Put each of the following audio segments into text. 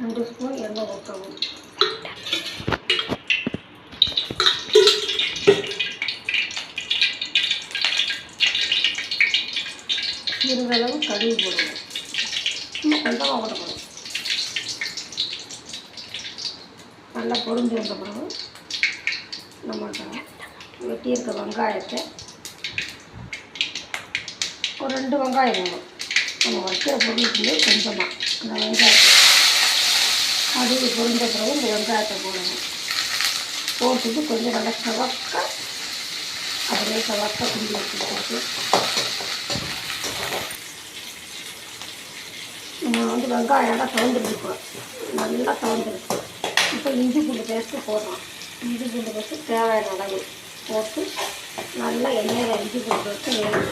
2 spoon எண்ணெய் ஊற்றவும். சிறிதளவு கடுகு போடுவோம். சும்மா கொஞ்சமாக போடணும். நல்லா பொரிஞ்சு வந்த பிறகு நம்மகிட்ட வெட்டியிருக்க வெங்காயத்தை ஒரு 2 வெங்காயம் வேணும். நம்ம வைக்கிற பொருளுக்கு கொஞ்சமாக அந்த வெங்காயத்தை கடுகு பொரிஞ்ச பிறகு இந்த வெங்காயத்தை போடணும். போட்டுட்டு கொஞ்சம் நல்லா செவக்க அப்படியே செவக்க குண்டி வச்சுட்டு நம்ம வெங்காயம் நல்லா தவந்துருக்கோம். நல்லா தவந்துருக்கு. இப்போ இஞ்சி பூண்டு பேஸ்ட்டு போடுறோம். இஞ்சி பூண்டு பேஸ்ட்டு தேவையான அளவு போட்டு நல்லா எண்ணெயில் இஞ்சி பூண்டு பேஸ்ட்டு வேணும்.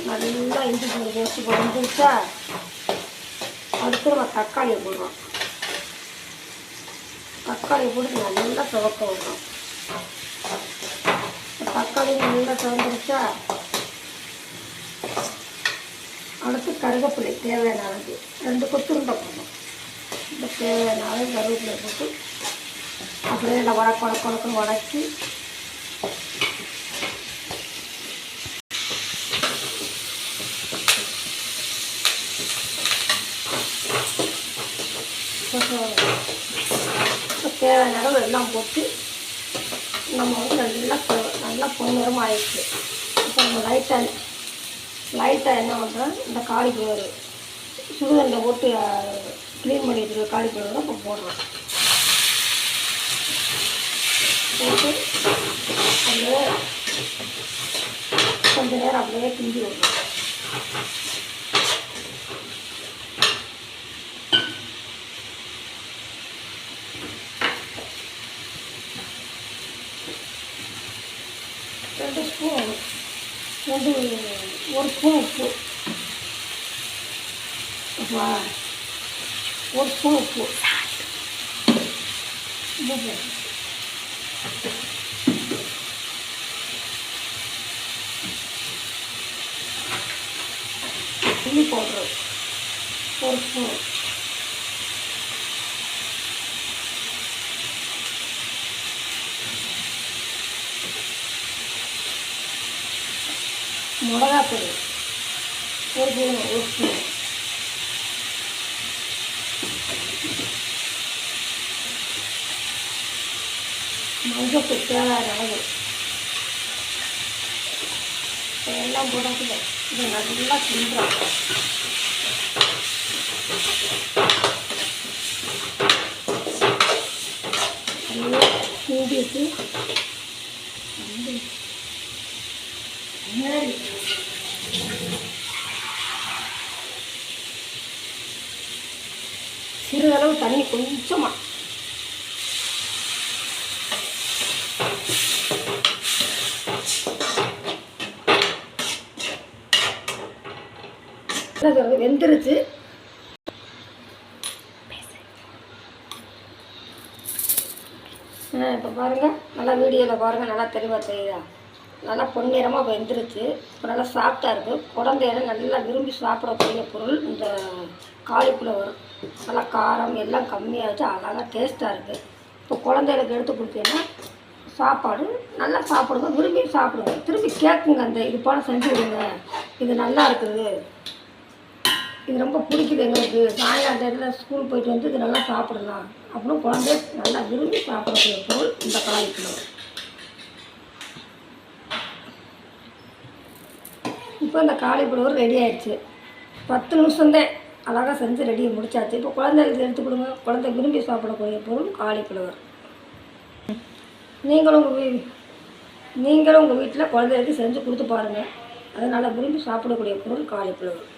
நல்லா இஞ்சி பூண்டு பேஸ்ட்டு வந்துருச்சா அடுத்து நம்ம தக்காளியை போடுறோம். தக்காளி போட்டு நல்லா துவக்க விடுறோம். தக்காளி நல்லா துவந்துருச்சா அடுத்து கருவேப்பிலை தேவையான அளவு 2 கொத்துருண்டை போடணும். இந்த தேவையான அளவு கருவேப்பிலை போட்டு அப்படியே நல்லா வடக்குன்னு வதக்கி தேவையான அளவு எல்லாம் போட்டு நம்ம நல்லா பொன்னிறமாக ஆயிடுச்சு. இப்போ நம்ம லைட்டாக என்ன பண்ணுறோம், இந்த காலிஃப்ளவர் சுடுதண்ணில் போட்டு க்ளீன் பண்ணி வச்சுருக்க காலிஃப்ளவரை இப்போ போடுறோம். போட்டு அப்படியே கொஞ்சம் நேரம் அப்படியே கிண்டி விடுறோம். ஒரு ஸ்பூன் உப்பு, ஒரு ஸ்பூன் உப்பு சில்லி பவுட்ரு ஒரு ஸ்பூன், மிளகாத்தூள் ஒரு ஸ்பூன், மஞ்சள் தேவையான அளவு எல்லாம் போடாது. இதை நல்லா கிண்டுறோம். நல்லா கிண்டிட்டு சிறிதளவு தண்ணி கொஞ்சமாக வெந்துருச்சு. இப்போ பாருங்கள், நல்லா வீடியோவில் பாருங்கள், நல்லா தெளிவாக தெரியுதா? நல்லா பொன்னிறமாக வெந்துருச்சு. இப்போ நல்லா சாஃப்டாக இருக்குது. குழந்தையில நல்லா விரும்பி சாப்பிடக்கூடிய பொருள் இந்த காலிஃப்ளவர். நல்லா காரம் எல்லாம் கம்மியாக வச்சு அழகாக டேஸ்ட்டாக இருக்குது. இப்போ குழந்தைகளுக்கு எடுத்து கொடுத்தீங்கன்னா சாப்பாடு நல்லா சாப்பிடுங்க, விரும்பி சாப்பிடுங்க, திரும்பி கேட்குங்க. அந்த இது போல் செஞ்சு விடுங்க, இது நல்லா இருக்குது, இது ரொம்ப பிடிக்குது எங்களுக்கு, சாயங்கால நேரத்தில் ஸ்கூல் போயிட்டு வந்து இது நல்லா சாப்பிடலாம் அப்படின்னு குழந்தை நல்லா விரும்பி சாப்பிடக்கூடிய பொருள் இந்த காலிஃப்ளவர். இப்போ இந்த காலிஃப்ளவர் ரெடி ஆகிடுச்சு. 10 நிமிஷம்தான் அழகாக செஞ்சு ரெடி முடிச்சாச்சு. இப்போ குழந்தைகளுக்கு எடுத்து கொடுங்க, குழந்தை விரும்பி சாப்பிடக்கூடிய பொருள் காலிஃப்ளவர். நீங்களும் உங்கள் வீட்டில் குழந்தைகளுக்கு செஞ்சு கொடுத்து பாருங்கள். அதனால் விரும்பி சாப்பிடக்கூடிய பொருள் காலிஃப்ளவர்.